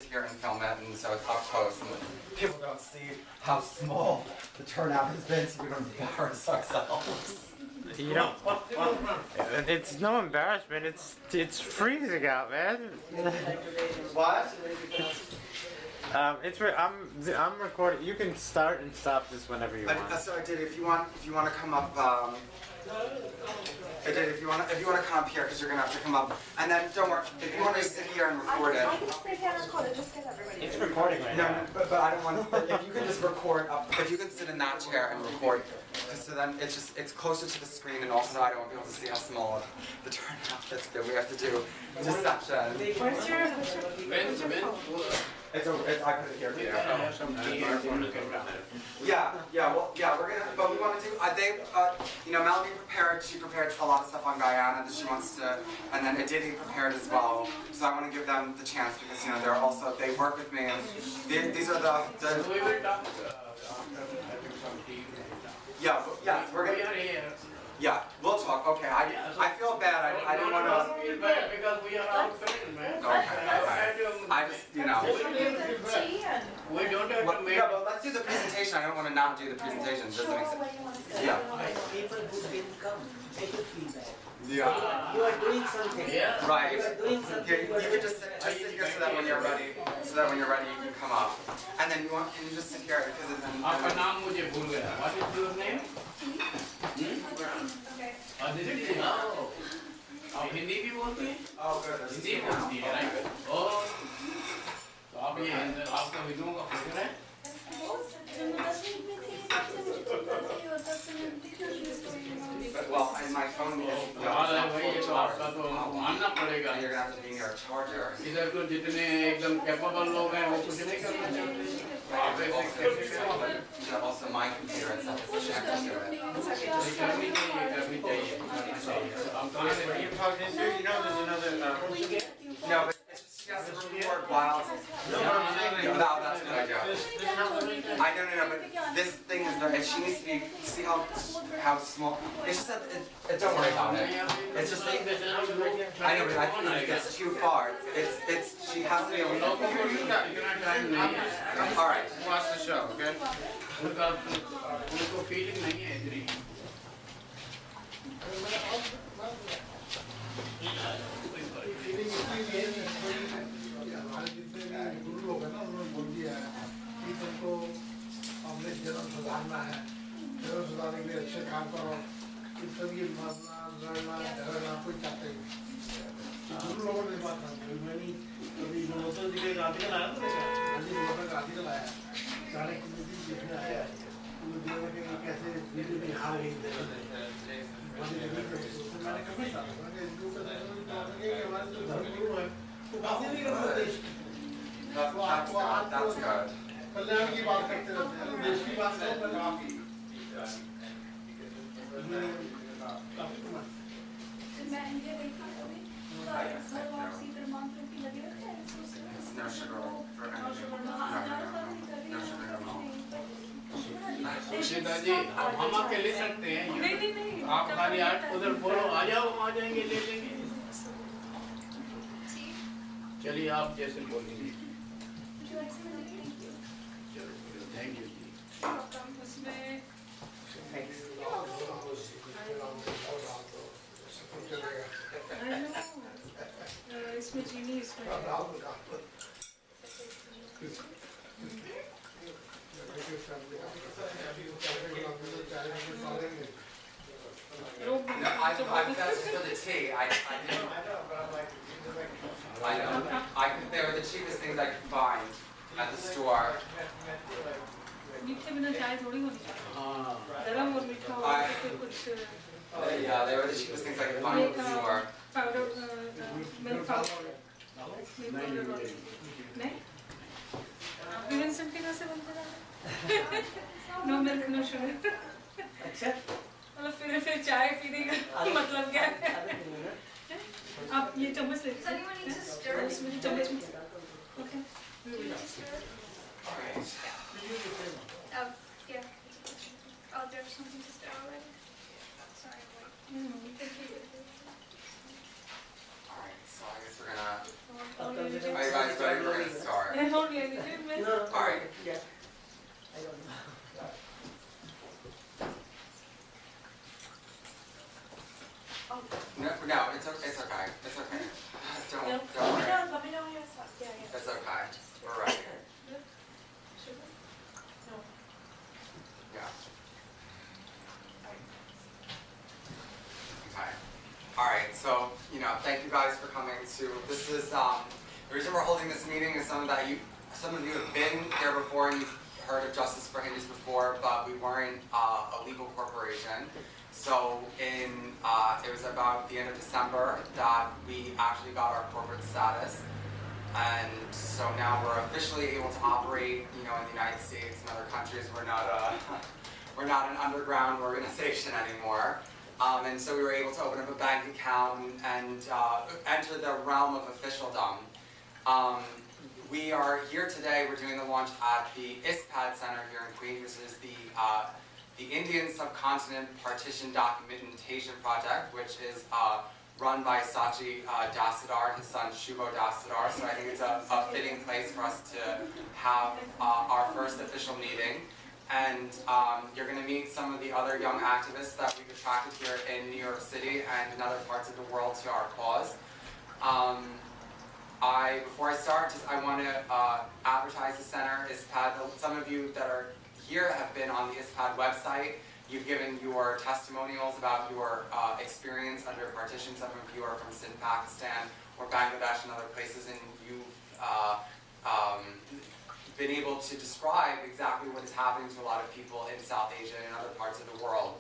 here and film it, and so it's up close, and people don't see how small the turnout has been, so we don't embarrass ourselves. You don't. It's no embarrassment. It's freezing out, man. What? I'm recording. You can start and stop this whenever you want. So I did. If you want to come up. I did. If you want to come up here, because you're gonna have to come up, and then don't worry. If you want to sit here and record it. I can sit here and record it. Just get everybody. It's recording right now. No, but I don't want. If you can just record up. If you can sit in that chair and record, so then it's closer to the screen, and also I don't want people to see how small the turnout is. But we have to do deception. Where's your I put it here. Yeah. Well, we're gonna. But we want to do. Melanie prepared. She prepared a lot of stuff on Guyana that she wants to, and then Aditi prepared as well. So I want to give them the chance because they're also they work with me, and these are the. We're gonna. Yeah, we'll talk. Okay, I feel bad. I didn't want to. Because we are outfitted, man. Okay. I just, We don't have to make. Yeah, but let's do the presentation. I don't want to not do the presentation. Does that make sense? Yeah. People who didn't come, they could feedback. Yeah. You are doing something. Yeah. Right. You are doing something. Yeah, you can just sit here so that when you're ready, you can come up. And then can you just sit here because then. आपका नाम मुझे भूल गया. What is your name? Aditi. Oh. आप हिंदी भी बोलते हैं? Oh, good. Hindi बोलती है, right? Oh. तो आप ये आपका विदुओं का फिक्र है? Well, and my phone is. भाई ये तो आपका तो मानना पड़ेगा. You're gonna have to be near a charger. इधर तो जितने एकदम कैपेबल लोग हैं वो कुछ नहीं करना चाहते. आप ऐसे कैसे करोगे? Also, my computer itself is connected to it. करनी चाहिए. What are you talking into? You know, there's another. No, but it's just she has to record while. No, that's a good idea. I know, but this thing is very. She needs to be. See how small. It's just that don't worry about it. It's just like. I know, but I think it gets too far. It's. She has to be able to. All right. Watch the show, okay? उनको feeling नहीं है इधर ही. हमारे जितने भी गुरु लोग हैं ना उन्होंने बोल दिया है कि तुमको हमने जन्म सुधारना है, जन्म सुधारने के लिए अच्छे काम करो. इस सब ये मरना लड़ना झगड़ना कोई चाहते ही नहीं. गुरु लोगों ने बात मैंने कभी नवोदय जी का आर्टिकल आया था का आर्टिकल आया जाने की देखने आया कैसे बीजेपी हार गई. मैंने कभी हिंदू का हमारे जो धर्मगुरु है वो बातें नहीं करते देश की. That's good. कल्याण की बात करते रहते हैं, देश की बात करो पहले आप ही. काफी कमाल. मैं इंडिया गई थी अभी तो घर वापसी इधर मांगते की लगे रहते हैं. No sugar for anything. No sugar at all. Sitaji हम आपके ले सकते हैं. नहीं. आप खाली आज उधर बोलो आ जाओ हम आ जाएंगे ले लेंगे. चलिए आप जैसे बोलेंगे. थैंक यू जी. इसमें चीनी इसमें No, that's for the tea. I didn't. I know. They were the cheapest things I could find at the store. मीठे बिना चाय थोड़ी होनी चाहिए. हाँ. गरम और मीठा हो तो कुछ. Yeah, they were the cheapest things I could find at the store. Powder, milk powder. नहीं? Even something ऐसे बनते हैं. No milk, no sugar. अच्छा. मतलब फिर चाय पीने का मतलब क्या है? आप ये चम्मच ले. इसमें चम्मच. Okay. Alright. Yeah. Oh, there's something to stir already. Sorry, wait. Alright, so I guess we're gonna. Only Are you guys ready? We're gonna start. Only anything, man. No, All right. yeah. I don't know. No, it's okay. It's okay. Don't worry. Let me know when you're stuck. Yeah, yeah. It's okay. We're ready. Sugar? No. Yeah. Okay. All right. So thank you guys for coming to. This is the reason we're holding this meeting is some of you have been here before and you've heard of Justice for Hindus before, but we weren't a legal corporation. So it was about the end of December that we actually got our corporate status. And so now we're officially able to operate, in the United States and other countries. We're not an underground organization anymore. And so we were able to open up a bank account and enter the realm of officialdom. We are here today. We're doing the launch at the ISPaD Center here in Queens. This is the Indian Subcontinent Partition Documentation Project, which is run by Sachi Dasadar and his son Shubho Dasadar. So I think it's a fitting place for us to have our first official meeting. And you're going to meet some of the other young activists that we've attracted here in New York City and in other parts of the world to our cause. Before I start, I want to advertise the center, ISPaD. Some of you that are here have been on the ISPaD website. You've given your testimonials about your experience under partition. Some of you are from Sindh, Pakistan, or Bangladesh and other places, and you've been able to describe exactly what is happening to a lot of people in South Asia and other parts of the world.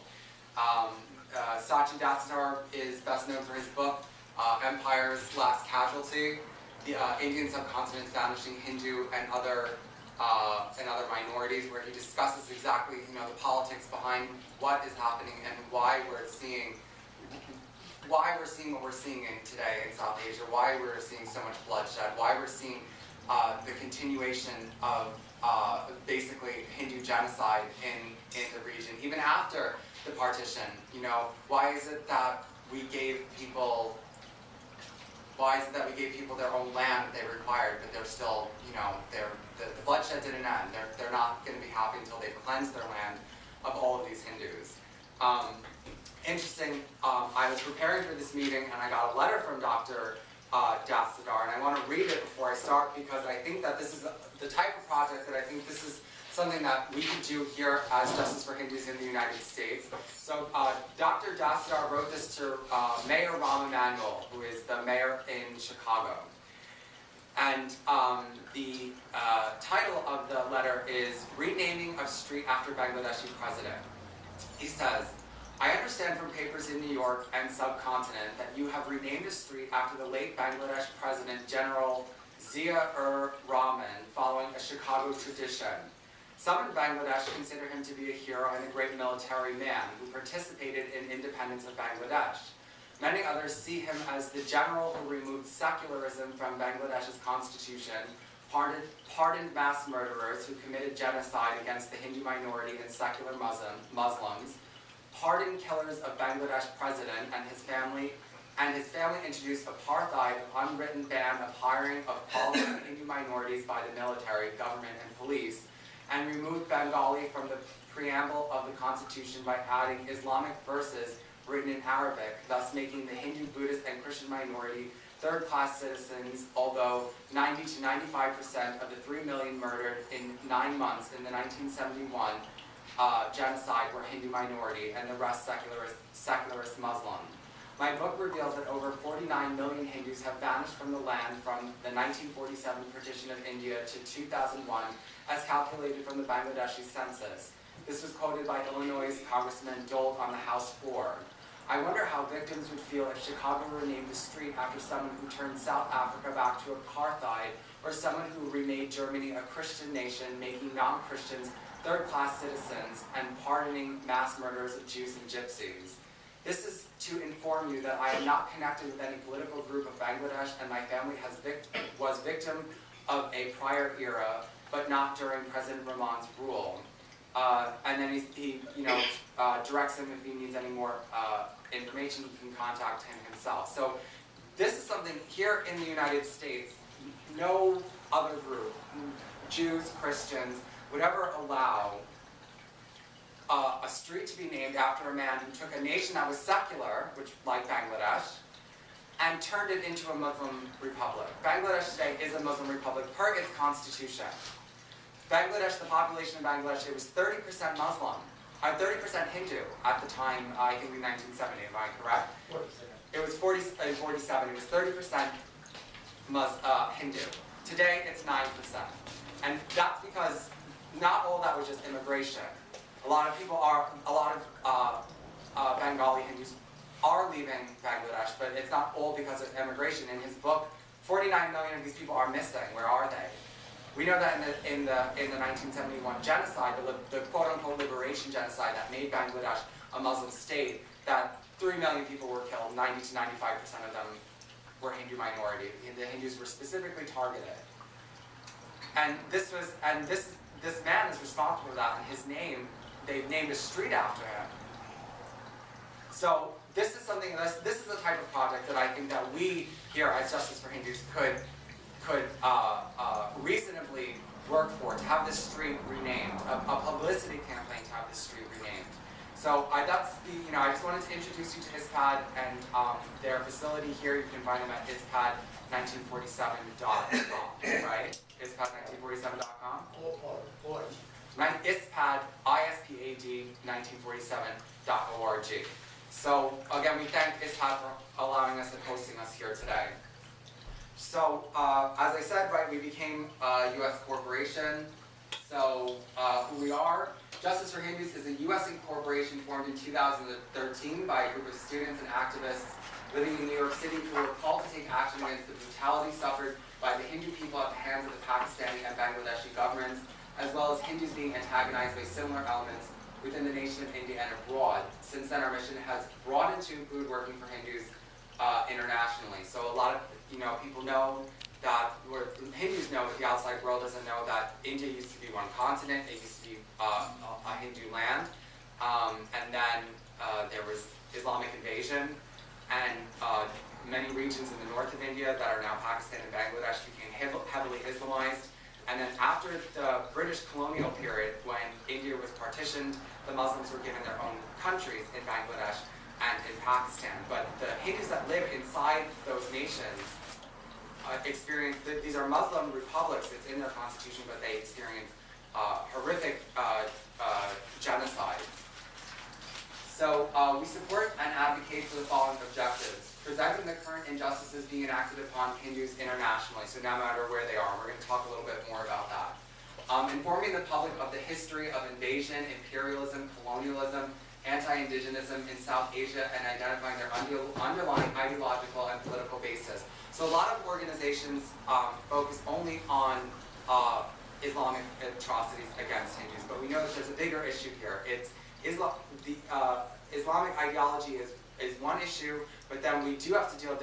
Sachi Dasadar is best known for his book, Empire's Last Casualty, the Indian Subcontinent's Vanishing Hindu and other minorities, where he discusses exactly the politics behind what is happening and why we're seeing what we're seeing today in South Asia, why we're seeing so much bloodshed, why we're seeing the continuation of basically Hindu genocide in the region, even after the partition. Why is it that we gave people their own land that they required, but they're still, the bloodshed didn't end. They're not going to be happy until they've cleansed their land of all of these Hindus. Interesting, I was preparing for this meeting and I got a letter from Dr. Dasadar, and I want to read it before I start because I think that this is the type of project that I think this is something that we can do here as Justice for Hindus in the United States. So Dr. Dasadar wrote this to Mayor Rahm Emanuel, who is the mayor in Chicago. And the title of the letter is Renaming of Street After Bangladeshi President. He says, I understand from papers in New York and subcontinent that you have renamed a street after the late Bangladesh President General Zia-ur-Rahman following a Chicago tradition. Some in Bangladesh consider him to be a hero and a great military man who participated in independence of Bangladesh. Many others see him as the general who removed secularism from Bangladesh's constitution, pardoned mass murderers who committed genocide against the Hindu minority and secular Muslims, pardoned killers of Bangladesh president and his family introduced apartheid, an unwritten ban of hiring of all Hindu minorities by the military, government, and police, and removed Bengali from the preamble of the Constitution by adding Islamic verses written in Arabic, thus making the Hindu, Buddhist, and Christian minority third-class citizens, although 90 to 95% of the 3 million murdered in 9 months in the 1971 genocide were Hindu minority, and the rest secularist Muslim. My book reveals that over 49 million Hindus have vanished from the land from the 1947 partition of India to 2001, as calculated from the Bangladeshi census. This was quoted by Illinois' Congressman Dold on the House floor. I wonder how victims would feel if Chicago renamed the street after someone who turned South Africa back to apartheid, or someone who remade Germany a Christian nation, making non-Christians third-class citizens and pardoning mass murderers of Jews and Gypsies. This is to inform you that I am not connected with any political group of Bangladesh, and my family was victim of a prior era, but not during President Rahman's rule. And then he directs him if he needs any more information, he can contact him himself. So this is something here in the United States, no other group, Jews, Christians, would ever allow a street to be named after a man who took a nation that was secular, which like Bangladesh, and turned it into a Muslim republic. Bangladesh today is a Muslim republic per its constitution. Bangladesh, the population of Bangladesh, it was 30% Muslim, 30% Hindu at the time, I think in 1970, am I correct? It was 47, it was 30% Hindu. Today it's 9%. And that's because not all that was just immigration. A lot of Bengali Hindus are leaving Bangladesh, but it's not all because of immigration. In his book, 49 million of these people are missing. Where are they? We know that in the 1971 genocide, the quote-unquote liberation genocide that made Bangladesh a Muslim state, that 3 million people were killed, 90 to 95% of them were Hindu minority. The Hindus were specifically targeted. And this man is responsible for that, and his name, they've named a street after him. So this is something, this is the type of project that I think that we here as Justice for Hindus could reasonably work for, to have this street renamed, a publicity campaign to have this street renamed. So that's I just wanted to introduce you to ISPaD and their facility here. You can find them at ISPaD1947.com, right? ISPaD1947.com? ISPaD, ISPAD 1947.org. So again, we thank ISPaD for allowing us and hosting us here today. So as I said, right, we became a U.S. corporation. So who we are, Justice for Hindus is a U.S. corporation formed in 2013 by a group of students and activists living in New York City who were called to take action against the brutality suffered by the Hindu people at the hands of the Pakistani and Bangladeshi governments, as well as Hindus being antagonized by similar elements within the nation of India and abroad. Since then, our mission has broadened to include working for Hindus internationally. So a lot of people know that, or Hindus know, but the outside world doesn't know that India used to be one continent. It used to be a Hindu land, and then there was Islamic invasion, and many regions in the north of India that are now Pakistan and Bangladesh became heavily Islamized. And then after the British colonial period, when India was partitioned, the Muslims were given their own countries in Bangladesh and in Pakistan. But the Hindus that live inside those nations experience, these are Muslim republics, it's in their constitution, but they experience horrific genocide. So we support and advocate for the following objectives. Presenting the current injustices being enacted upon Hindus internationally, so no matter where they are. We're going to talk a little bit more about that. Informing the public of the history of invasion, imperialism, colonialism, anti-indigenism in South Asia, and identifying their underlying ideological and political basis. So a lot of organizations focus only on Islamic atrocities against Hindus, but we know that there's a bigger issue here. It's Islamic ideology is one issue, but then we do have to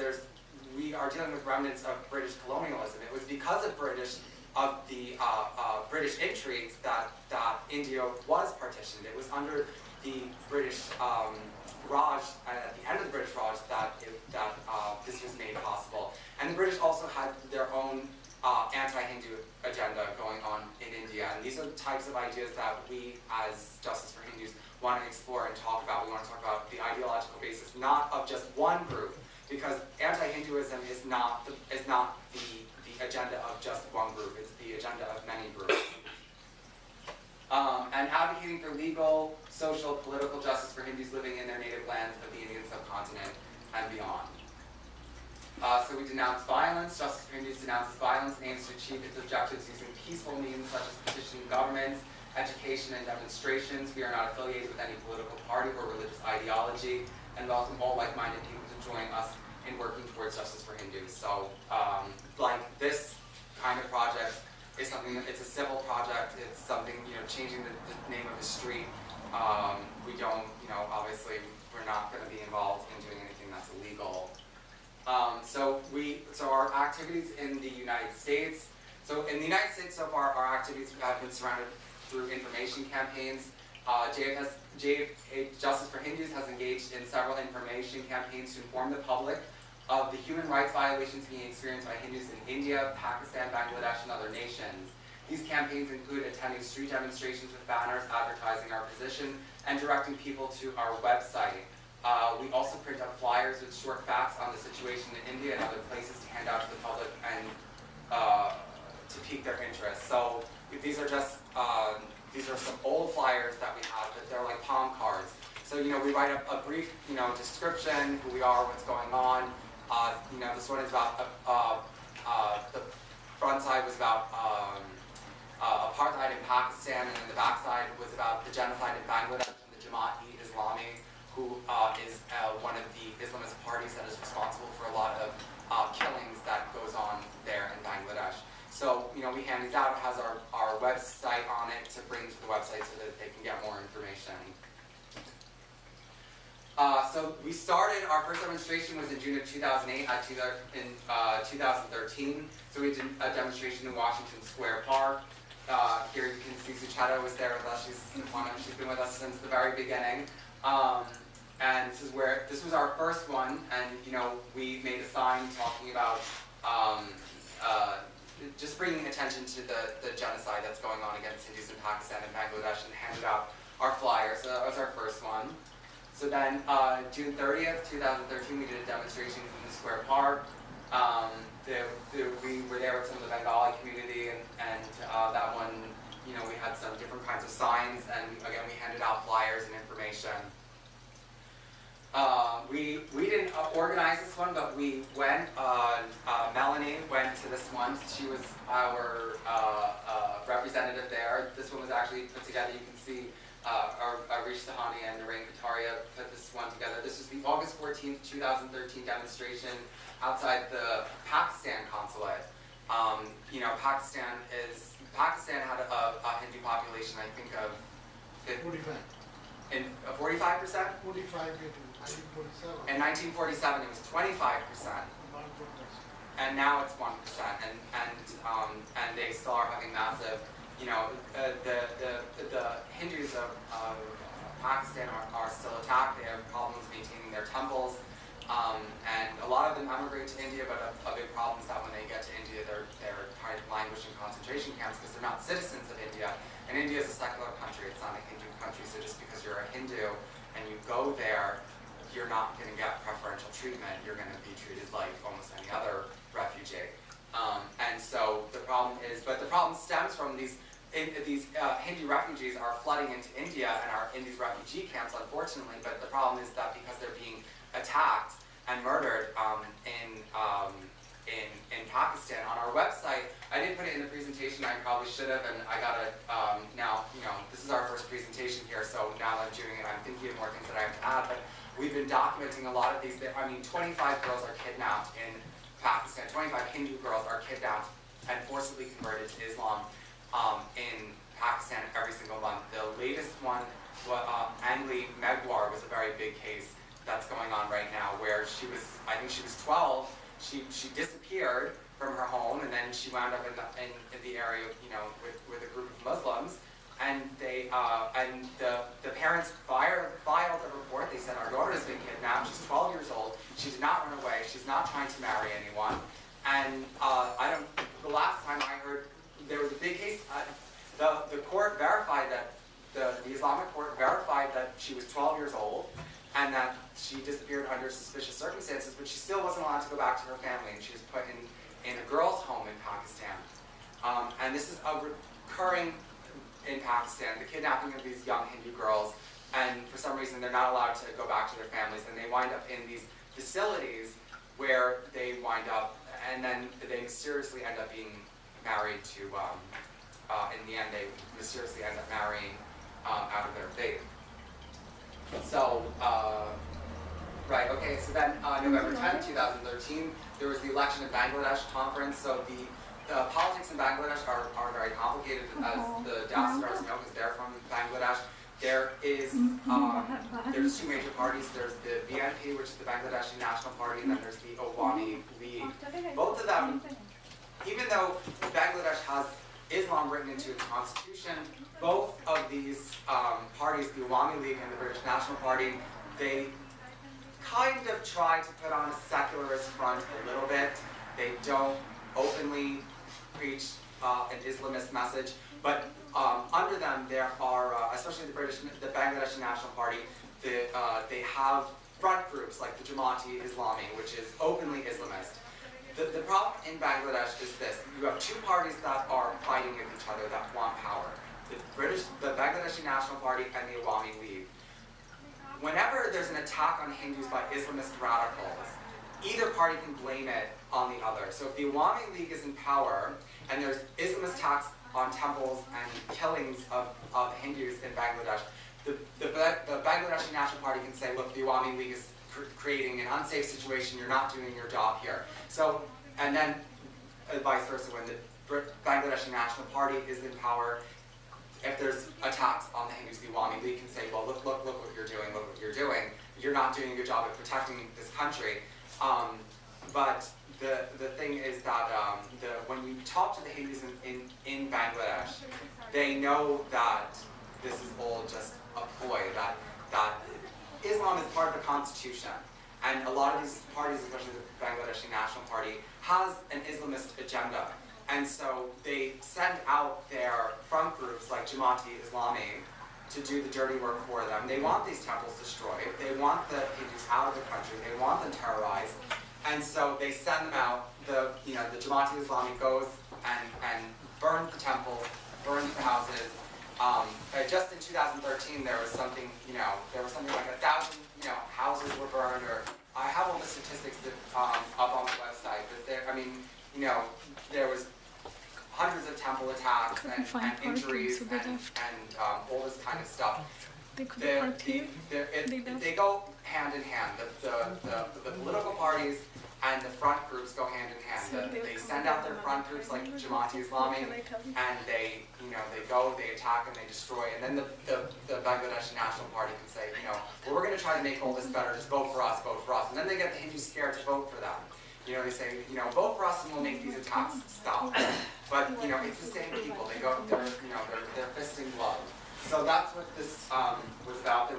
we are dealing with remnants of British colonialism. It was because of British intrigues that India was partitioned. It was under the British Raj, at the end of the British Raj, that this was made possible. And the British also had their own anti-Hindu agenda going on in India. And these are the types of ideas that we, as Justice for Hindus, want to explore and talk about. We want to talk about the ideological basis, not of just one group, because anti-Hinduism is not the agenda of just one group. It's the agenda of many groups. And advocating for legal, social, political justice for Hindus living in their native lands of the Indian subcontinent and beyond. So we denounce violence. Justice for Hindus denounces violence and aims to achieve its objectives using peaceful means such as petitioning governments, education, and demonstrations. We are not affiliated with any political party or religious ideology, and welcome all like-minded people to join us in working towards justice for Hindus. So, like this kind of project is something it's a civil project. It's something, changing the name of the street. We don't, obviously, we're not going to be involved in doing anything that's illegal. So our activities in the United States. So in the United States so far, our activities have been surrounded through information campaigns. JFH Justice for Hindus has engaged in several information campaigns to inform the public of the human rights violations being experienced by Hindus in India, Pakistan, Bangladesh, and other nations. These campaigns include attending street demonstrations with banners advertising our position and directing people to our website. We also print up flyers with short facts on the situation in India and other places to hand out to the public and to pique their interest. So these are just these are some old flyers that we have, but they're like palm cards. So we write up a brief description, who we are, what's going on. This one is about the front side was about apartheid in Pakistan, and then the back side was about the genocide in Bangladesh and the Jamaat-e-Islami, who is one of the Islamist parties that is responsible for a lot of killings that goes on there in Bangladesh. So, we hand these out. It has our website on it to bring to the website so that they can get more information. So we started, our first demonstration was in June of 2008 in 2013. So we did a demonstration in Washington Square Park. Here you can see Sucheta was there with us. She's been with us since the very beginning. And this was our first one, and we made a sign talking about just bringing attention to the genocide that's going on against Hindus in Pakistan and Bangladesh, and handed out our flyers. So that was our first one. So then, June 30th, 2013, we did a demonstration in the Square Park. We were there with some of the Bengali community, and that one, we had some different kinds of signs, and again, we handed out flyers and information. We didn't organize this one, but we went, Melanie went to this one. She was our representative there. This one was actually put together. You can see Arish Sahani and Narain Kataria put this one together. This was the August 14th, 2013 demonstration outside the Pakistan consulate. Pakistan had a Hindu population, I think, of 45. In 45%? 45 In 1947. 1947, it was 25%, and now it's 1%. And they still are having massive. The Hindus of Pakistan are still attacked. They have problems maintaining their temples, and a lot of them emigrate to India. But a big problem is that when they get to India, they're kind of languish in concentration camps because they're not citizens of India. And India is a secular country; it's not a Hindu country. So just because you're a Hindu and you go there, you're not going to get preferential treatment. You're going to be treated like almost any other refugee. And so the problem stems from these Hindu refugees are flooding into India and are in these refugee camps, unfortunately. But the problem is that because they're being attacked and murdered in Pakistan. On our website, I didn't put it in the presentation. I probably should have, and I got to now. This is our first presentation here, so now that I'm doing it, I'm thinking of more things that I have to add. But we've been documenting a lot of these. 25 girls are kidnapped in Pakistan. 25 Hindu girls are kidnapped and forcibly converted to Islam in Pakistan every single month. The latest one, Angli Megwar, was a very big case that's going on right now, where I think she was 12. She disappeared from her home, and then she wound up in the area, with a group of Muslims. And the parents filed a report. They said, our daughter has been kidnapped. She's 12 years old. She did not run away. She's not trying to marry anyone. And the last time I heard, there was a big case. The court verified that the Islamic court verified that she was 12 years old and that she disappeared under suspicious circumstances, but she still wasn't allowed to go back to her family, and she was put in a girls' home in Pakistan. And this is recurring in Pakistan, the kidnapping of these young Hindu girls, and for some reason they're not allowed to go back to their families, and they wind up in these facilities where they wind up, and then they mysteriously end up being married to, in the end they mysteriously end up marrying out of their faith. So, right, okay, so then November 10th, 2013, there was the election in Bangladesh conference. So the politics in Bangladesh are very complicated, as the ambassadors know, because they're from Bangladesh. There's two major parties. There's the BNP, which is the Bangladeshi National Party, and then there's the Awami League. Both of them, even though Bangladesh has Islam written into its constitution, both of these parties, the Awami League and the British National Party, they kind of try to put on a secularist front a little bit. They don't openly preach an Islamist message, but under them there are, especially the Bangladeshi National Party, they have front groups like the Jamaati Islami, which is openly Islamist. The problem in Bangladesh is this: you have two parties that are fighting with each other that want power: the Bangladeshi National Party and the Awami League. Whenever there's an attack on Hindus by Islamist radicals, either party can blame it on the other. So if the Awami League is in power and there's Islamist attacks on temples and killings of Hindus in Bangladesh, the Bangladeshi National Party can say, look, the Awami League is creating an unsafe situation, you're not doing your job here. So, and then vice versa, when the Bangladeshi National Party is in power, if there's attacks on the Hindus, the Awami League can say, well, look what you're doing, look what you're doing. You're not doing a good job of protecting this country. But the thing is that when you talk to the Hindus in Bangladesh, they know that this is all just a ploy, that Islam is part of the constitution. And a lot of these parties, especially the Bangladeshi National Party, has an Islamist agenda. And so they send out their front groups like Jamaati Islami to do the dirty work for them. They want these temples destroyed. They want the Hindus out of the country. They want them terrorized. And so they send them out. The Jamaati Islami goes and burns the temple, burns the houses. Just in 2013, there was something like 1,000 houses were burned. Or I have all the statistics that, up on the website. But there was hundreds of temple attacks and injuries and all this kind of stuff. They go hand in hand. The political parties and the front groups go hand in hand. They send out their front groups like Jamaati Islami, and they go, they attack, and they destroy. And then the Bangladeshi National Party can say, well, we're going to try to make all this better. Just vote for us, vote for us. And then they get the Hindus scared to vote for them. They say, vote for us and we'll make these attacks stop. But it's the same people. They're fisting blood. So that's what this was about.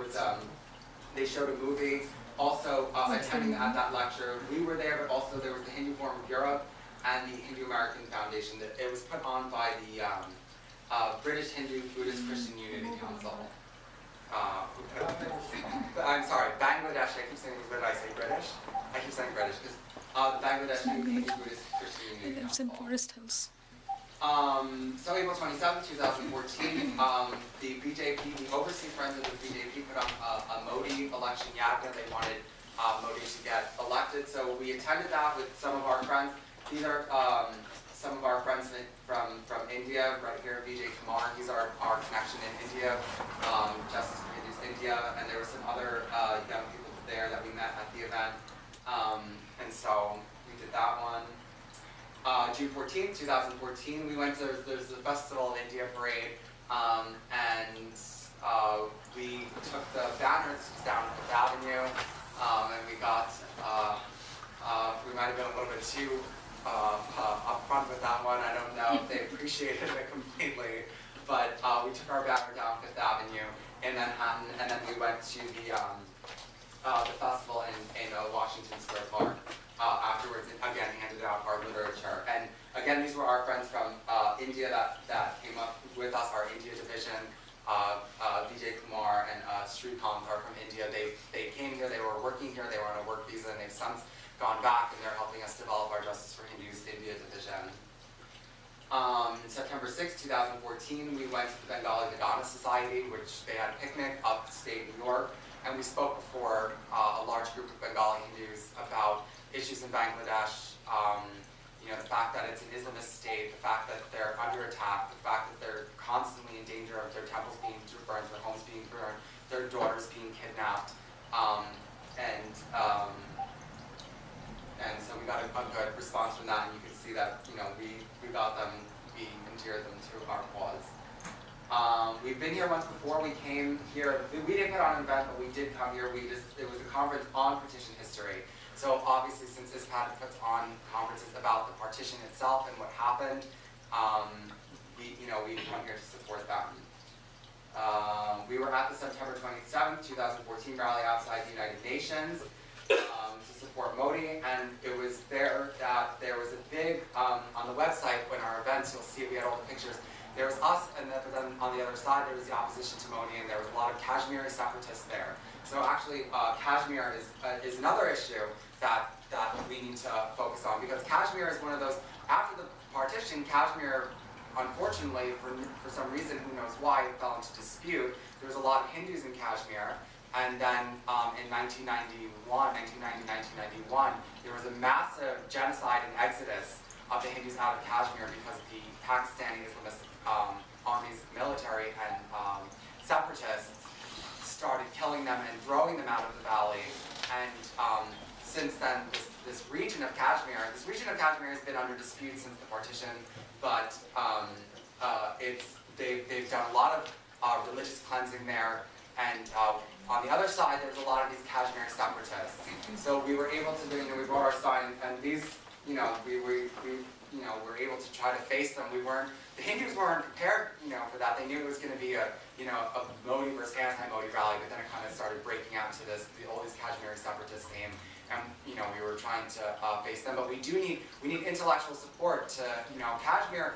They showed a movie. Also, attending at that lecture, we were there, but also there was the Hindu Forum of Europe and the Hindu American Foundation. It was put on by the British Hindu Buddhist Christian Unity Council. I'm sorry, Bangladesh. I keep saying, what did I say, British? I keep saying British because the Bangladesh Hindu Buddhist Christian Unity Council. in Forest Hills. So April 27, 2014, the BJP, the overseas friends of the BJP put on a Modi election yagna. They wanted Modi to get elected, so we attended that with some of our friends. These are some of our friends from India, right here, Vijay Kumar. He's our connection in India, Justice for Hindus India, and there were some other young people there that we met at the event. And so we did that one. June 14, 2014, we went to, there's the Festival of India Parade, and we took the banners down Fifth Avenue, and we got, we might have been a little bit too upfront with that one. I don't know if they appreciated it completely, but we took our banner down Fifth Avenue in Manhattan, and then we went to the festival in Washington Square Park. Afterwards, and again, handed out our literature. And again, these were our friends from India that came up with us, our India division. Vijay Kumar and Srikant are from India. They came here, they were working here, they were on a work visa, and they've since gone back, and they're helping us develop our Justice for Hindus India division. September 6, 2014, we went to the Bengali Vedanta Society, which they had a picnic upstate New York, and we spoke before a large group of Bengali Hindus about issues in Bangladesh, the fact that it's an Islamist state, the fact that they're under attack, the fact that they're constantly in danger of their temples being burned, their homes being burned, their daughters being kidnapped, and so we got a good response from that, and you can see that we got them, we endeared them to our cause. We've been here once before. We came here. We didn't put on an event, but we did come here. It was a conference on partition history. So obviously, since ISPaD puts on conferences about the partition itself and what happened, we come here to support them. We were at the September 27th, 2014 rally outside the United Nations. to support Modi, and it was there that there was a big, on the website when our events, you'll see we had all the pictures, there was us, and then, but then on the other side there was the opposition to Modi, and there was a lot of Kashmiri separatists there. So actually Kashmir is another issue that we need to focus on, because Kashmir is one of those, after the partition, Kashmir, unfortunately, for some reason, who knows why, it fell into dispute. There was a lot of Hindus in Kashmir, and then in 1991, there was a massive genocide and exodus of the Hindus out of Kashmir because the Pakistani Islamist army's military and separatists started killing them and throwing them out of the valley. And since then, this region of Kashmir has been under dispute since the partition, but they've done a lot of religious cleansing there, and on the other side, there's a lot of these Kashmiri separatists. So we were able to do, we brought our sign, and these, we were able to try to face them. The Hindus weren't prepared, for that. They knew it was going to be a Modi versus anti-Modi rally, but then it kind of started breaking out to all these Kashmiri separatists came, and we were trying to face them. But we need intellectual support to, Kashmir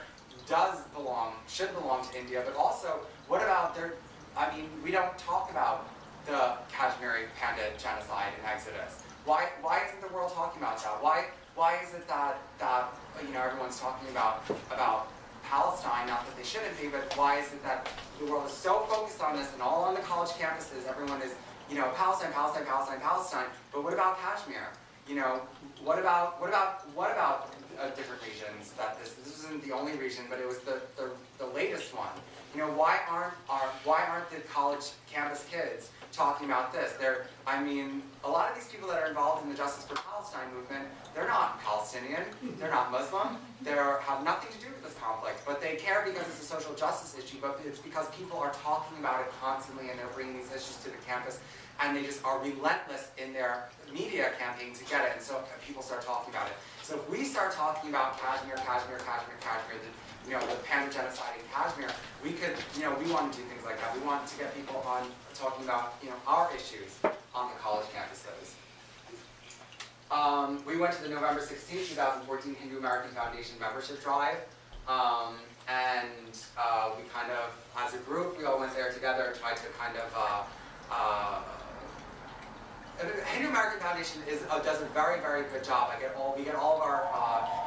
should belong to India, but also, what about we don't talk about the Kashmiri Pandit genocide and exodus. Why isn't the world talking about that? Why is it that everyone's talking about Palestine? Not that they shouldn't be, but why is it that the world is so focused on this, and all on the college campuses, everyone is, Palestine, Palestine, Palestine, Palestine. But what about Kashmir? What about different regions? This isn't the only region, but it was the latest one. Why aren't the college campus kids talking about this? A lot of these people that are involved in the Justice for Palestine movement, they're not Palestinian, they're not Muslim, they have nothing to do with this conflict, but they care because it's a social justice issue, but it's because people are talking about it constantly, and they're bringing these issues to the campus, and they just are relentless in their media campaign to get it, and so people start talking about it. So if we start talking about Kashmir, the Pandit genocide in Kashmir, we could, we want to do things like that. We want to get people on talking about, our issues on the college campuses. We went to the November 16, 2014 Hindu American Foundation membership drive, and we kind of, as a group, we all went there together and tried to kind of Hindu American Foundation does a very, very good job. We get all of our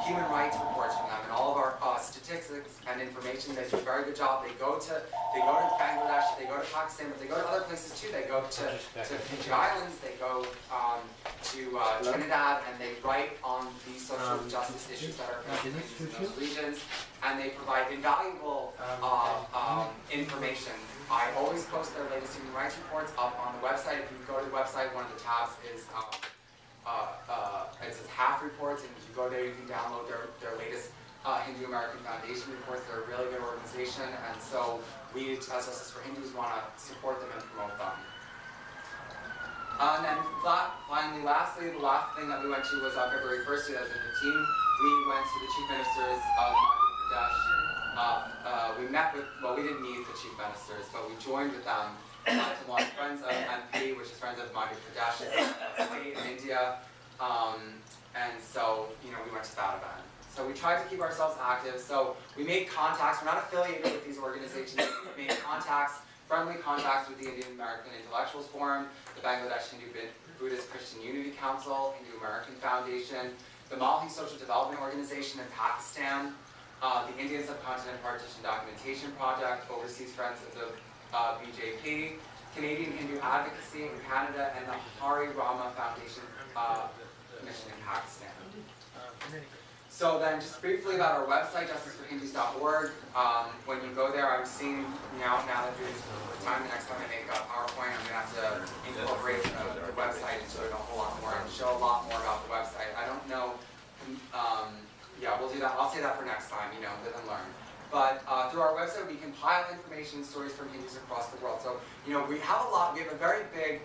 human rights reports from them, and all of our statistics and information. They do a very good job. They go to Bangladesh, they go to Pakistan, but they go to other places too. They go to Fiji Islands, they go to Trinidad, and they write on these social justice issues that are facing in those regions, and they provide invaluable information. I always post their latest human rights reports up on the website. If you go to the website, one of the tabs is it says HAF reports, and if you go there, you can download their latest Hindu American Foundation reports. They're a really good organization, and so we, as Justice for Hindus, want to support them and promote them. And then finally, lastly, the last thing that we went to was on February 1st, 2015. We went to the Chief Ministers of Madhya Pradesh. We met with, we didn't meet the chief ministers, but we joined with them to launch Friends of MP, which is Friends of Madhya Pradesh, a state in India. And so, we went to that event. So we tried to keep ourselves active. So we made contacts. We're not affiliated with these organizations. We made contacts, friendly contacts with the Indian American Intellectuals Forum, the Bangladesh Hindu Buddhist Christian Unity Council, Hindu American Foundation, the Malhi Social Development Organization in Pakistan, the Indian Subcontinent Partition Documentation Project, Overseas Friends of the BJP, Canadian Hindu Advocacy in Canada, and the Hari Rama Foundation Mission in Pakistan. So then, just briefly about our website, justiceforhindus.org. When you go there, I'm seeing, now that there's the next time I make a PowerPoint, I'm going to have to incorporate the website into it a whole lot more and show a lot more about the website. I don't know. Yeah, we'll do that. I'll say that for next time, live and learn. But through our website, we compile information and stories from Hindus across the world. So, we have a very big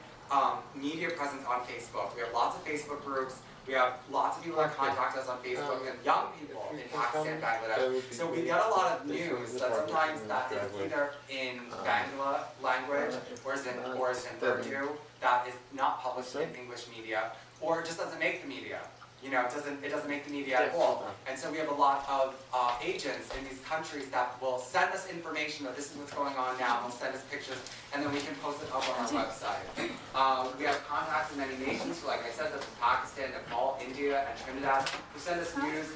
media presence on Facebook. We have lots of Facebook groups. We have lots of people that contact us on Facebook, and young people in Pakistan, Bangladesh. So we get a lot of news that sometimes that is either in Bangla language or is in Urdu, that is not published in English media, or it just doesn't make the media. You know, it doesn't make the media at all. And so we have a lot of agents in these countries that will send us information that this is what's going on now, and they'll send us pictures, and then we can post it up on our website. We have contacts in many nations, like I said, that's Pakistan, Nepal, India, and Trinidad, who send us news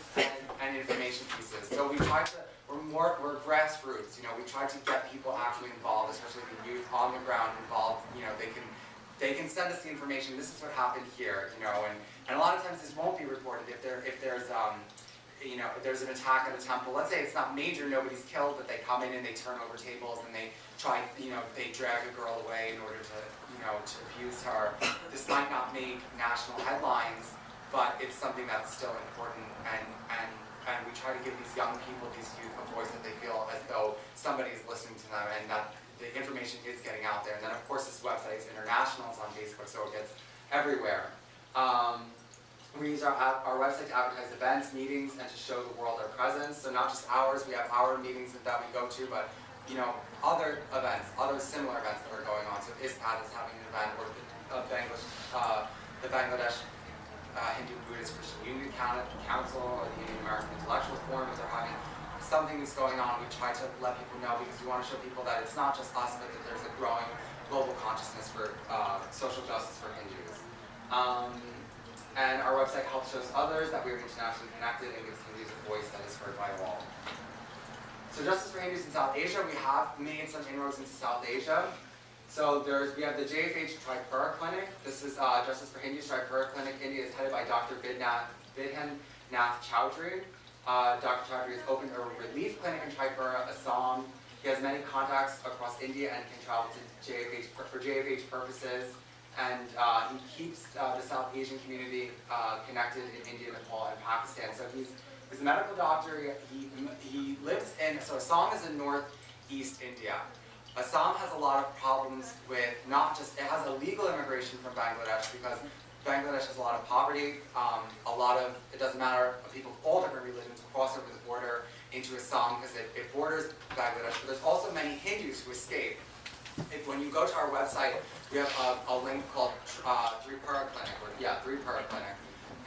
and information pieces. So we try to, we're grassroots, you know, we try to get people actually involved, especially the youth on the ground involved. You know, they can send us the information. This is what happened here, you know, and a lot of times this won't be reported if there's you know, if there's an attack at a temple. Let's say it's not major, nobody's killed, but they come in and they turn over tables and they try, you know, they drag a girl away in order to, you know, to abuse her. This might not make national headlines, but it's something that's still important, and we try to give these young people, these youth, a voice that they feel as though somebody is listening to them, and that the information is getting out there. And then of course this website is international, it's on Facebook, so it gets everywhere. We use our website to advertise events, meetings, and to show the world our presence. So not just ours, we have our meetings that we go to, but you know, other events, other similar events that are going on. So ISPaD is having an event, or the Bangladesh Hindu Buddhist Christian Union Council, or the Indian American Intellectual Forum, if they're having something that's going on. We try to let people know, because we want to show people that it's not just us, but that there's a growing global consciousness for social justice for Hindus. And our website helps show others that we are internationally connected and gives Hindus a voice that is heard by all. So Justice for Hindus in South Asia, we have made some inroads into South Asia. So we have the JFH Tripura Clinic. This is Justice for Hindus Tripura Clinic. India is headed by Dr. Bidhan Nath Chowdhury. Dr. Chowdhury has opened a relief clinic in Tripura, Assam. He has many contacts across India and can travel to JFH for JFH purposes. And he keeps the South Asian community connected in India, Nepal, and Pakistan. So he's a medical doctor. He lives in, so Assam is in northeast India. Assam has a lot of problems with not just, it has illegal immigration from Bangladesh, because Bangladesh has a lot of poverty. It doesn't matter, people of all different religions cross over the border into Assam because it borders Bangladesh. But there's also many Hindus who escape. When you go to our website, we have a link called Tripura Clinic, Tripura Clinic.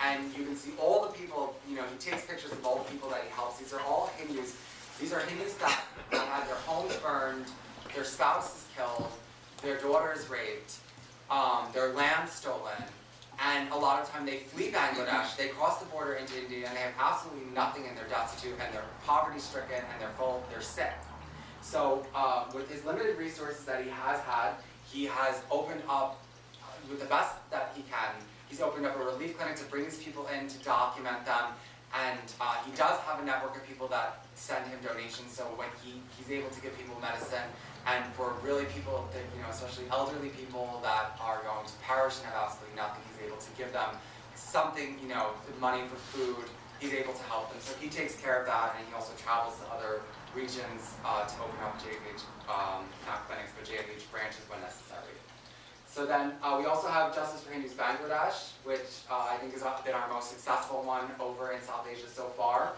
And you can see all the people, you know, he takes pictures of all the people that he helps. These are all Hindus. These are Hindus that had their homes burned, their spouses killed, their daughters raped, their land stolen, and a lot of time they flee Bangladesh, they cross the border into India, and they have absolutely nothing, and they're destitute, and they're poverty-stricken, and they're sick. So with his limited resources that he has had, he has opened up, with the best that he can, he's opened up a relief clinic to bring these people in, to document them, and he does have a network of people that send him donations, so when he's able to give people medicine, and for really people that, you know, especially elderly people that are going to perish and have absolutely nothing, he's able to give them something, you know, money for food, he's able to help them. So he takes care of that, and he also travels to other regions to open up JFH, not clinics, but JFH branches when necessary. So then we also have Justice for Hindus Bangladesh, which I think has been our most successful one over in South Asia so far.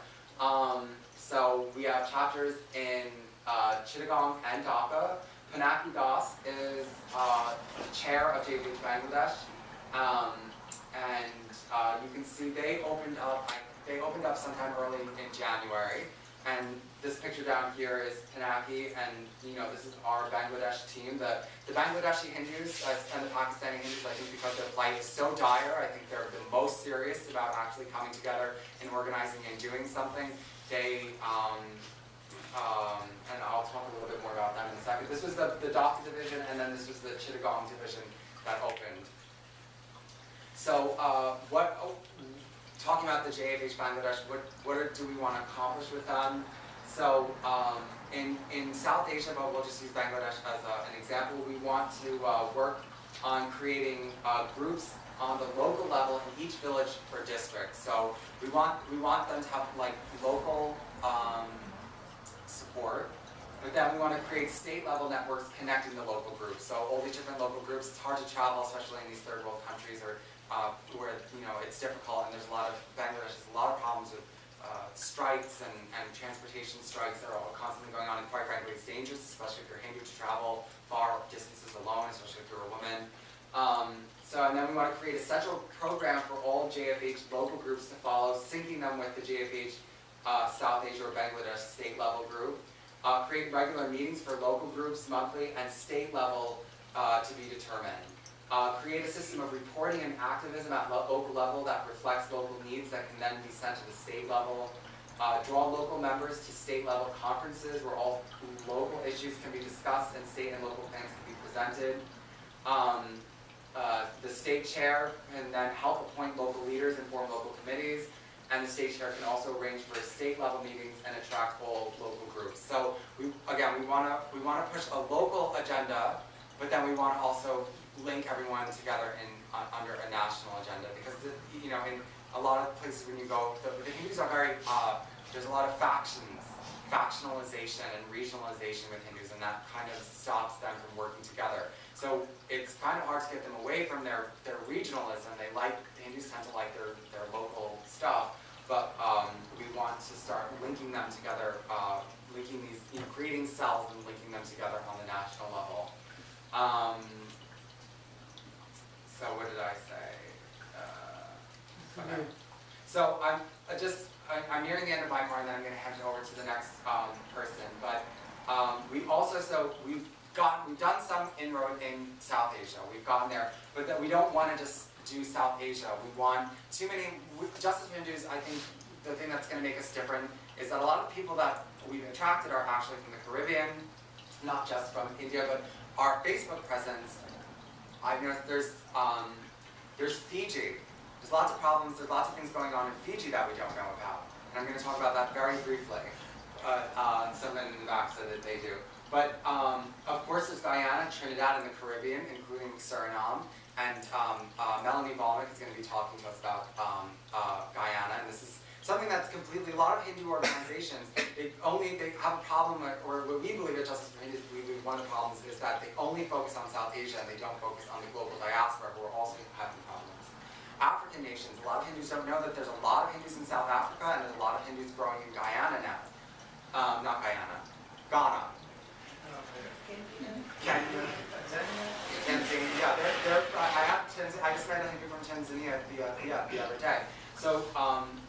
So we have chapters in Chittagong and Dhaka. Pinaki Das is the chair of JFH Bangladesh, and you can see they opened up sometime early in January. And this picture down here is Pinaki, and you know, this is our Bangladesh team. The Bangladeshi Hindus and the Pakistani Hindus, I think because their plight is so dire, I think they're the most serious about actually coming together and organizing and doing something. They, and I'll talk a little bit more about them in a second. This was the Dhaka division, and then this was the Chittagong division that opened. So talking about the JFH Bangladesh, what do we want to accomplish with them? So in South Asia, but we'll just use Bangladesh as an example, we want to work on creating groups on the local level in each village or district. So we want them to have like local support, but then we want to create state level networks connecting the local groups. So all these different local groups, it's hard to travel, especially in these third world countries or where, you know, it's difficult, and there's Bangladesh has a lot of problems with strikes and transportation strikes that are all constantly going on, and quite frankly it's dangerous, especially if you're Hindu, to travel far distances alone, especially if you're a woman. And then we want to create a central program for all JFH local groups to follow, syncing them with the JFH South Asia or Bangladesh state level group. Create regular meetings for local groups monthly and state level to be determined. Create a system of reporting and activism at local level that reflects local needs that can then be sent to the state level. Draw local members to state level conferences where all local issues can be discussed and state and local plans can be presented. The state chair can then help appoint local leaders and form local committees, and the state chair can also arrange for state level meetings and attract all local groups. So we want to push a local agenda, but then we want to also link everyone together under a national agenda, because in a lot of places when you go, the Hindus are very there's a lot of factionalization and regionalization with Hindus, and that kind of stops them from working together. So it's kind of hard to get them away from their regionalism. The Hindus tend to like their local stuff, but we want to start linking them together, linking these, creating cells and linking them together on the national level. So what did I say? Okay. So I'm nearing the end of my part, and then I'm going to hand it over to the next person. But we've done some inroad in South Asia. We've gotten there, but that we don't want to just do South Asia. We want Justice for Hindus. I think the thing that's going to make us different is that a lot of people that we've attracted are actually from the Caribbean, not just from India, but our Facebook presence. I've noticed there's Fiji. There's lots of problems. There's lots of things going on in Fiji that we don't know about, and I'm going to talk about that very briefly. Someone in the back said that they do. But of course there's Guyana, Trinidad, and the Caribbean, including Suriname. And Melanie Volnick is going to be talking to us about Guyana. And this is something that's completely, a lot of Hindu organizations, they have a problem, or what we believe at Justice for Hindus, we believe one of the problems is that they only focus on South Asia and they don't focus on the global diaspora, who are also having problems. African nations, a lot of Hindus don't know that there's a lot of Hindus in South Africa, and there's a lot of Hindus growing in Guyana now. Not Guyana, Ghana. Kenya. Tanzania. I just met a Hindu from Tanzania the other day. So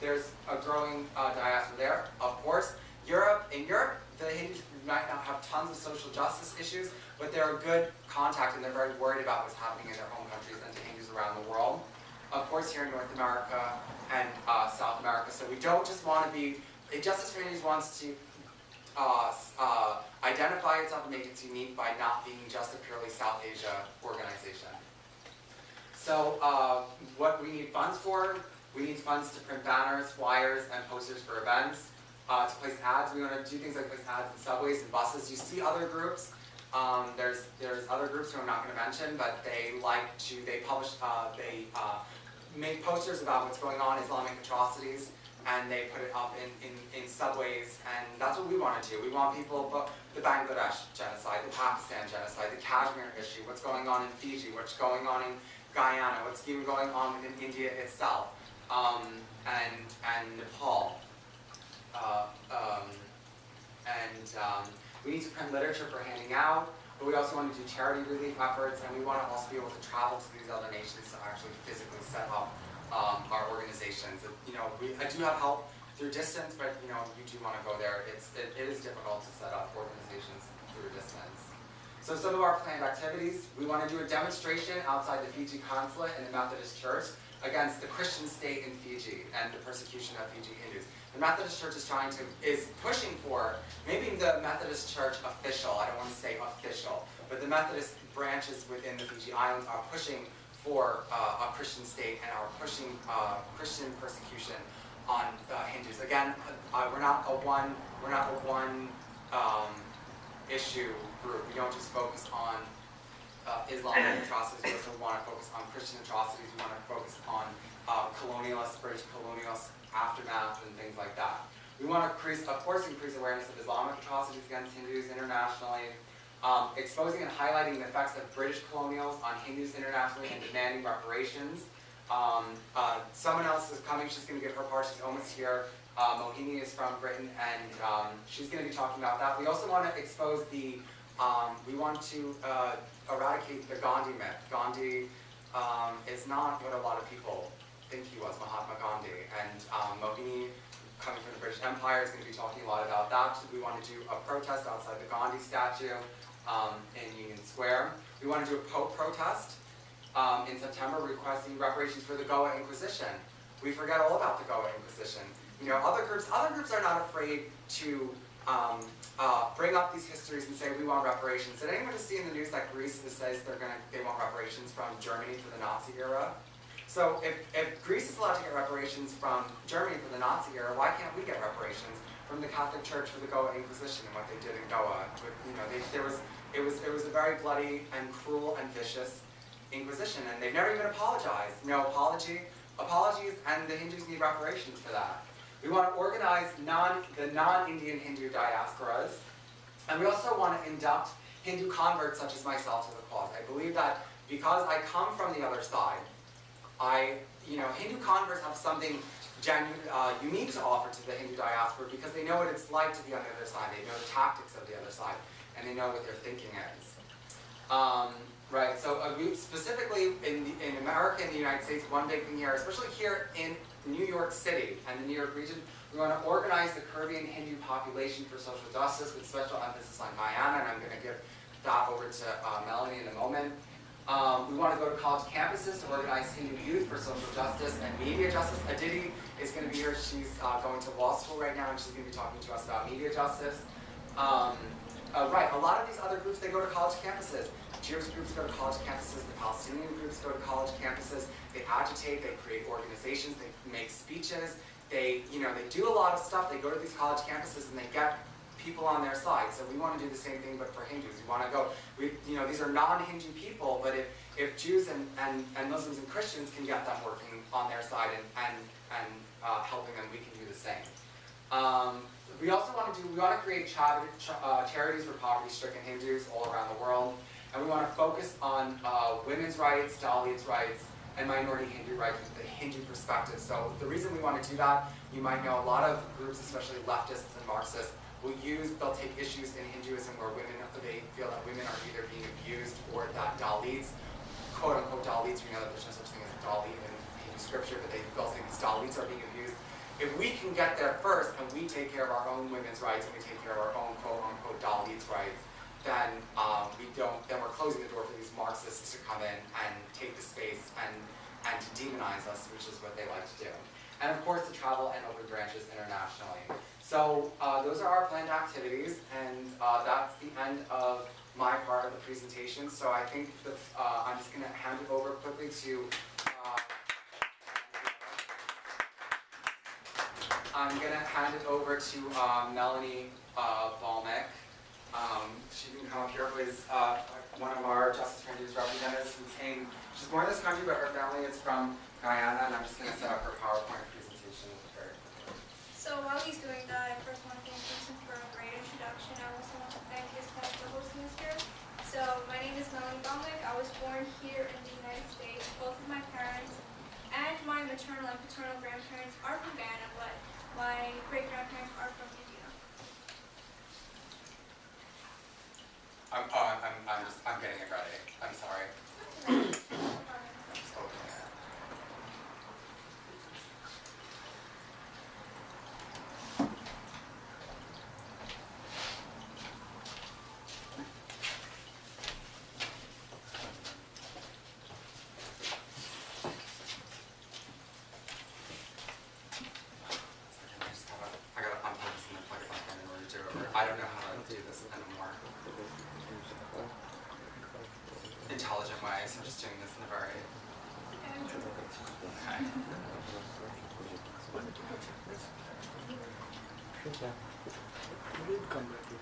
there's a growing diaspora there. Of course, in Europe, the Hindus might not have tons of social justice issues, but they're a good contact, and they're very worried about what's happening in their home countries and to Hindus around the world. Of course, here in North America and South America. So we don't just want to be, Justice for Hindus wants to identify itself and make it unique by not being just a purely South Asia organization. So what we need funds for, we need funds to print banners, flyers, and posters for events, to place ads. We want to do things like place ads in subways and buses. You see other groups. There's other groups who I'm not going to mention, but they make posters about what's going on, Islamic atrocities, and they put it up in subways, and that's what we want to do. We want people, the Bangladesh genocide, the Pakistan genocide, the Kashmir issue, what's going on in Fiji, what's going on in Guyana, what's even going on within India itself, and Nepal. We need to print literature for handing out, but we also want to do charity relief efforts, and we want to also be able to travel to these other nations to actually physically set up our organizations. I do have help through distance, but you do want to go there. It is difficult to set up organizations through distance. So some of our planned activities, we want to do a demonstration outside the Fiji consulate in the Methodist Church against the Christian state in Fiji and the persecution of Fiji Hindus. The Methodist Church is pushing for, maybe the Methodist Church official, I don't want to say official, but the Methodist branches within the Fiji Islands are pushing for a Christian state and are pushing Christian persecution on Hindus. Again, we're not a one issue group. We don't just focus on Islamic atrocities. We also want to focus on Christian atrocities. We want to focus on British colonialist aftermath and things like that. We want to increase awareness of Islamic atrocities against Hindus internationally. Exposing and highlighting the effects of British colonials on Hindus internationally and demanding reparations. Someone else is coming, she's going to give her part, she's almost here. Mohini is from Britain, and she's going to be talking about that. We also want to expose the we want to eradicate the Gandhi myth. Gandhi is not what a lot of people think he was, Mahatma Gandhi. And Mohini, coming from the British Empire, is going to be talking a lot about that. We want to do a protest outside the Gandhi statue in Union Square. We want to do a protest in September requesting reparations for the Goa Inquisition. We forget all about the Goa Inquisition. You know, other groups are not afraid to bring up these histories and say we want reparations. Did anyone just see in the news that Greece says they want reparations from Germany for the Nazi era? So if Greece is allowed to get reparations from Germany for the Nazi era, why can't we get reparations from the Catholic Church for the Goa Inquisition and what they did in Goa? You know, it was a very bloody and cruel and vicious Inquisition, and they've never even apologized. No apologies, and the Hindus need reparations for that. We want to organize the non-Indian Hindu diasporas, and we also want to induct Hindu converts such as myself to the cause. I believe that because I come from the other side, Hindu converts have something unique to offer to the Hindu diaspora because they know what it's like to be on the other side. They know the tactics of the other side, and they know what their thinking is. Right, so specifically in America and the United States, one big thing here, especially here in New York City and the New York region, we want to organize the Caribbean Hindu population for social justice with special emphasis on Guyana, and I'm going to give that over to Melanie in a moment. We want to go to college campuses to organize Hindu youth for social justice and media justice. Aditi is going to be here. She's going to law school right now, and she's going to be talking to us about media justice. Right, a lot of these other groups, they go to college campuses. Jewish groups go to college campuses, the Palestinian groups go to college campuses, they agitate, they create organizations, they make speeches, they do a lot of stuff. They go to these college campuses and they get people on their side. So we want to do the same thing but for Hindus. We want to go, these are non-Hindu people, but if Jews and Muslims and Christians can get them working on their side and helping them, we can do the same. We also want to create charities for poverty-stricken Hindus all around the world. And we want to focus on women's rights, Dalits' rights, and minority Hindu rights with the Hindu perspective. So the reason we want to do that, you might know a lot of groups, especially leftists and Marxists, they'll take issues in Hinduism where they feel that women are either being abused or that Dalits, quote-unquote Dalits, we know that there's no such thing as a Dalit in Hindu scripture, but they'll say these Dalits are being abused. If we can get there first and we take care of our own women's rights and we take care of our own quote-unquote Dalits' rights, then we're closing the door for these Marxists to come in and take the space and to demonize us, which is what they like to do. And of course, to travel and open branches internationally. So those are our planned activities, and that's the end of my part of the presentation. So I think that I'm just going to hand it over quickly to Melanie Balmick. She can come up here, who is one of our Justice for Hindus representatives who came. She's born in this country, but her family is from Guyana, and I'm just going to set up her PowerPoint presentation with her. So while he's doing that, I first want to thank Jason for a great introduction. I also want to thank ISPaD for hosting us here. So my name is Melanie Balmick. I was born here in the United States. Both of my parents and my maternal and paternal grandparents are from Guyana, but my great-grandparents are from India. I'm getting it ready. I'm sorry. I'm just opening it. I gotta unplug this and then plug it back in order to do it. I don't know how to do this anymore. Intelligent ways. I'm just doing this in a very... It's Guyana. And I think from the idea.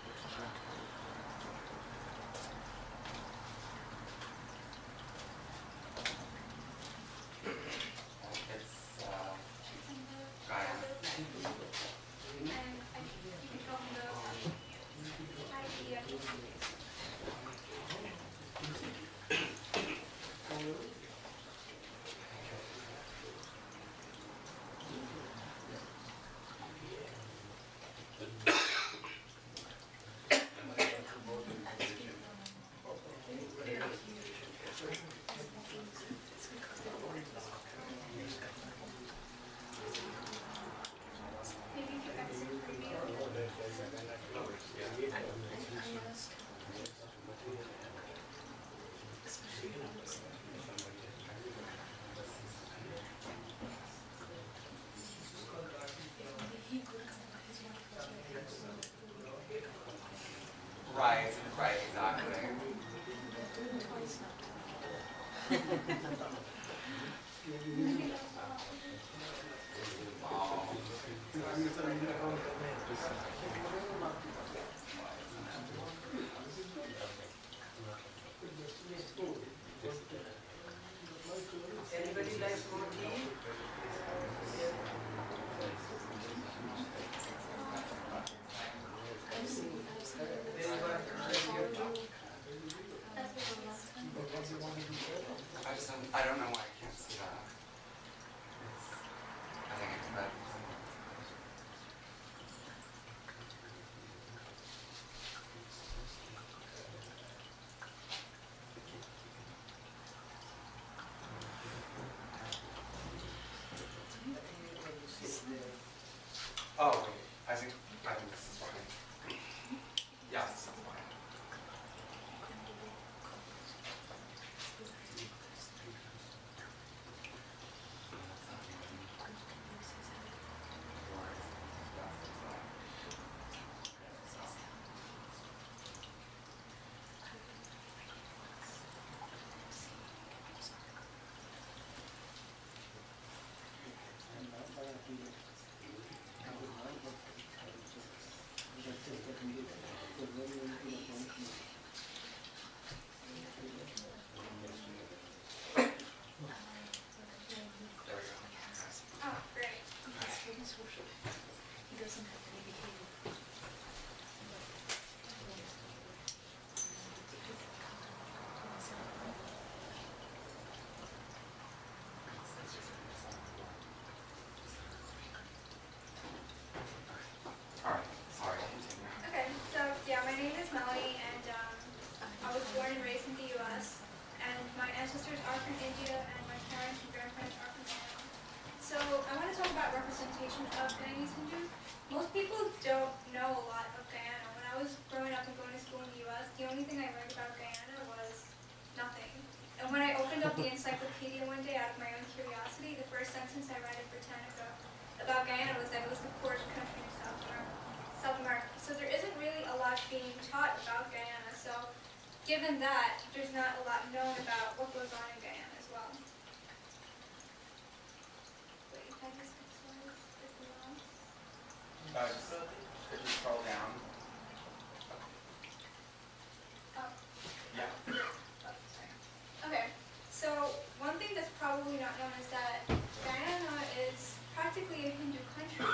Right, right, exactly. Anybody likes more tea? I don't know why I can't see that. I think it's bad. Oh, wait. I think this is fine. Yeah, this is fine. Oh, great. Alright, sorry, continue. Okay, so yeah, my name is Melanie, and I was born and raised in the U.S. And my ancestors are from India, and my parents and grandparents are from Guyana. So I want to talk about representation of Guyanese Hindus. Most people don't know a lot of Guyana. When I was growing up and going to school in the U.S., the only thing I learned about Guyana was nothing. And when I opened up the encyclopedia one day out of my own curiosity, the first sentence I read in Britannica about Guyana was that it was the poorest country in South America. So there isn't really a lot being taught about Guyana. So given that, there's not a lot known about what goes on in Guyana as well. Wait, I just Could you scroll down? Oh. Yeah. Oh, sorry. Okay, so one thing that's probably not known is that Guyana is practically a Hindu country.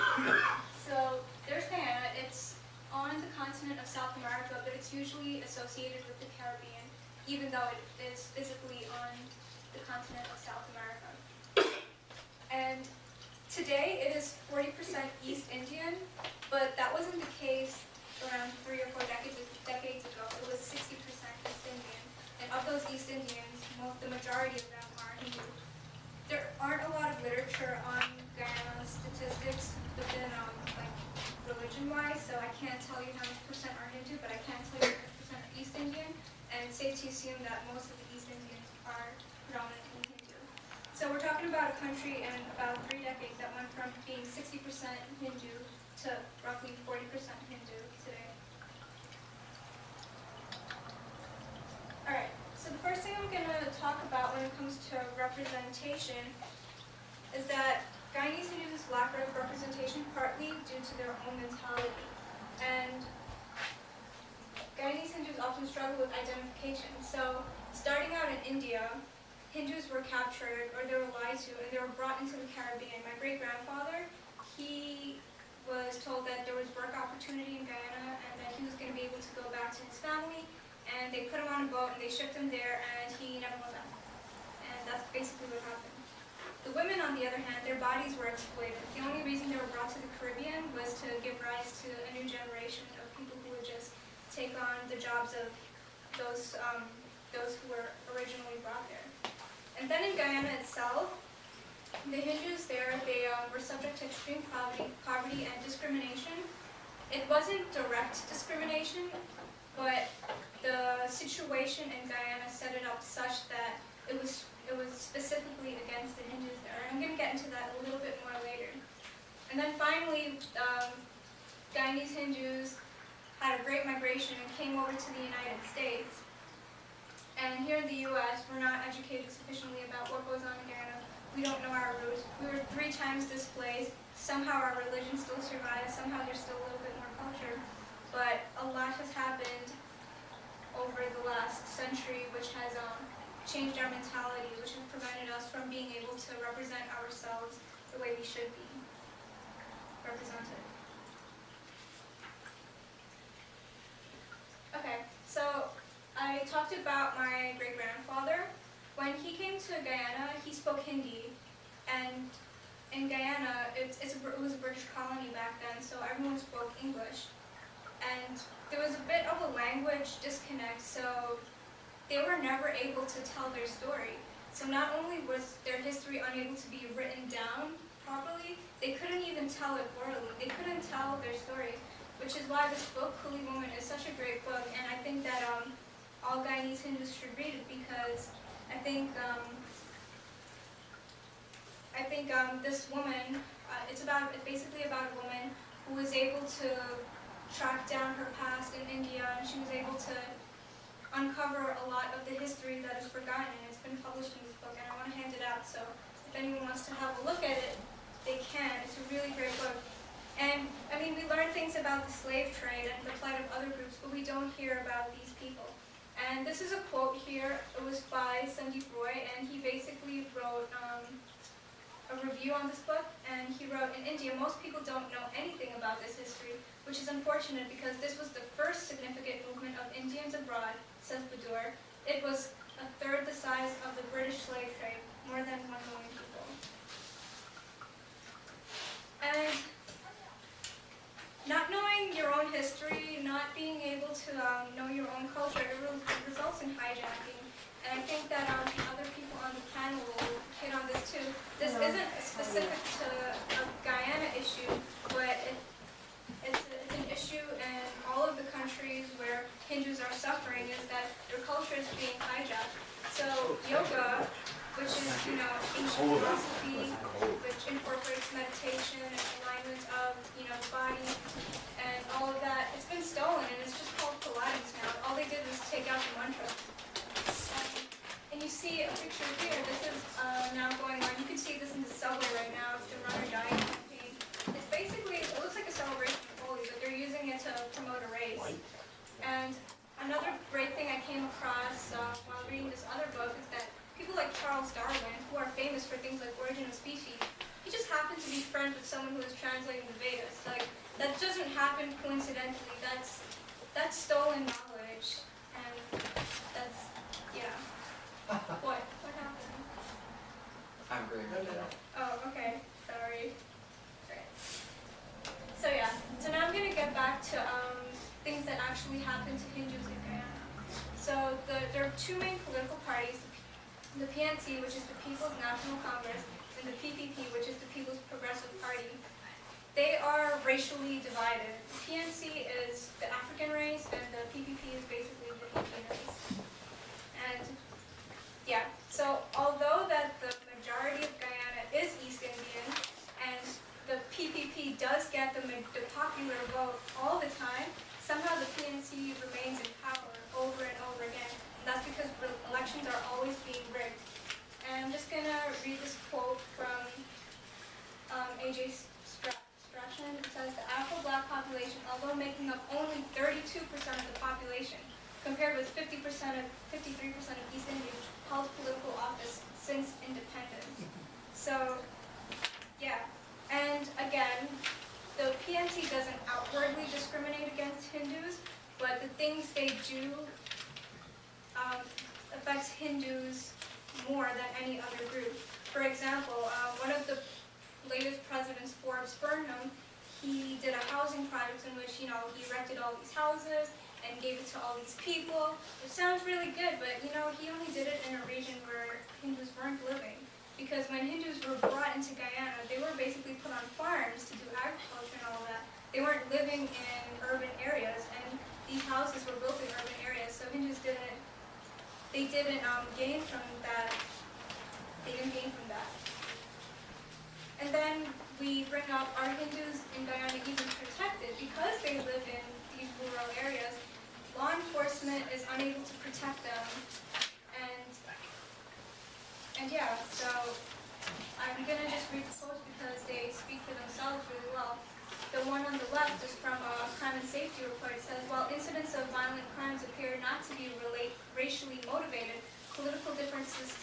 So there's Guyana, it's on the continent of South America, but it's usually associated with the Caribbean, even though it is physically on the continent of South America. And today it is 40% East Indian, but that wasn't the case around 3 or 4 decades ago. It was 60% East Indian. And of those East Indians, the majority of them are Hindu. There aren't a lot of literature on Guyana statistics within like religion-wise, so I can't tell you how much percent are Hindu, but I can tell you how much percent are East Indian, and it's safe to assume that most of the East Indians are predominantly Hindu. So we're talking about a country in about 3 decades that went from being 60% Hindu to roughly 40% Hindu today. Alright, so the first thing I'm going to talk about when it comes to representation is that Guyanese Hindus lack of representation partly due to their own mentality. And Guyanese Hindus often struggle with identification. So starting out in India, Hindus were captured or they were lied to and they were brought into the Caribbean. My great-grandfather, he was told that there was work opportunity in Guyana and that he was going to be able to go back to his family, and they put him on a boat and they shipped him there and he never went back. And that's basically what happened. The women, on the other hand, their bodies were exploited. The only reason they were brought to the Caribbean was to give rise to a new generation of people who would just take on the jobs of those who were originally brought there. And then in Guyana itself, the Hindus there, they were subject to extreme poverty and discrimination. It wasn't direct discrimination, but the situation in Guyana set it up such that it was specifically against the Hindus there. And I'm going to get into that a little bit more later. And then finally, Guyanese Hindus had a great migration and came over to the United States. And here in the U.S., we're not educated sufficiently about what goes on in Guyana. We don't know our roots. We were 3 times displaced. Somehow our religion still survives. Somehow there's still a little bit more culture. But a lot has happened over the last century, which has changed our mentality, which has prevented us from being able to represent ourselves the way we should be represented. Okay, so I talked about my great-grandfather. When he came to Guyana, he spoke Hindi, and in Guyana, it was a British colony back then, so everyone spoke English. And there was a bit of a language disconnect, so they were never able to tell their story. So not only was their history unable to be written down properly, they couldn't even tell it orally. They couldn't tell their story, which is why this book, Coolie Woman, is such a great book, and I think that all Guyanese Hindus should read it, because I think this woman, it's basically about a woman who was able to track down her past in India, and she was able to uncover a lot of the history that is forgotten, and it's been published in this book, and I want to hand it out, so if anyone wants to have a look at it, they can. It's a really great book. And, I mean, we learn things about the slave trade and the plight of other groups, but we don't hear about these people. And this is a quote here. It was by Sandeep Roy, and he basically wrote a review on this book, and he wrote, "In India, most people don't know anything about this history, which is unfortunate because this was the first significant movement of Indians abroad," says Badur. "It was a third the size of the British slave trade, more than 1 million people." And not knowing your own history, not being able to know your own culture, it results in hijacking. And I think that other people on the panel will hit on this too. This isn't specific to a Guyana issue, but it's an issue in all of the countries where Hindus are suffering, is that their culture is being hijacked. So yoga, which is, ancient philosophy, which incorporates meditation and alignment of, the body and all of that, it's been stolen, and it's just called Pilates now. All they did was take out the mantra. And you see a picture here. This is now going on. You can see this in the subway right now. It's the Run or Die campaign. It's basically, it looks like a celebration of Holi, but they're using it to promote a race. And another great thing I came across while reading this other book is that people like Charles Darwin, who are famous for things like Origin of Species, he just happened to be friends with someone who was translating the Vedas. Like, that doesn't happen coincidentally. That's stolen knowledge, and that's, yeah. What happened? I'm great. Oh, okay. Sorry. Great. So yeah. So now I'm gonna get back to things that actually happen to Hindus in Guyana. So there are 2 main political parties: the PNC, which is the People's National Congress, and the PPP, which is the People's Progressive Party. They are racially divided. The PNC is the African race, and the PPP is basically the Indian race. And yeah, so although that the majority of Guyana is East Indian, and the PPP does get the popular vote all the time, somehow the PNC remains in power over and over again. And that's because elections are always being rigged. And I'm just going to read this quote from A.J. Strachan. It says, "The Afro-Black population, although making up only 32% of the population, compared with 53% of East Indians, held political office since independence." So, yeah. And again, the PNC doesn't outwardly discriminate against Hindus, but the things they do affects Hindus more than any other group. For example, one of the latest presidents, Forbes Burnham, he did a housing project in which, he erected all these houses and gave it to all these people. It sounds really good, but he only did it in a region where Hindus weren't living. Because when Hindus were brought into Guyana, they were basically put on farms to do agriculture and all of that. They weren't living in urban areas, and these houses were built in urban areas, so Hindus didn't gain from that. They didn't gain from that. And then we bring up, are Hindus in Guyana even protected? Because they live in these rural areas, law enforcement is unable to protect them. And yeah, so I'm gonna just read the quotes because they speak for themselves really well. The one on the left is from a crime and safety report. It says, while incidents of violent crimes appear not to be racially motivated, political differences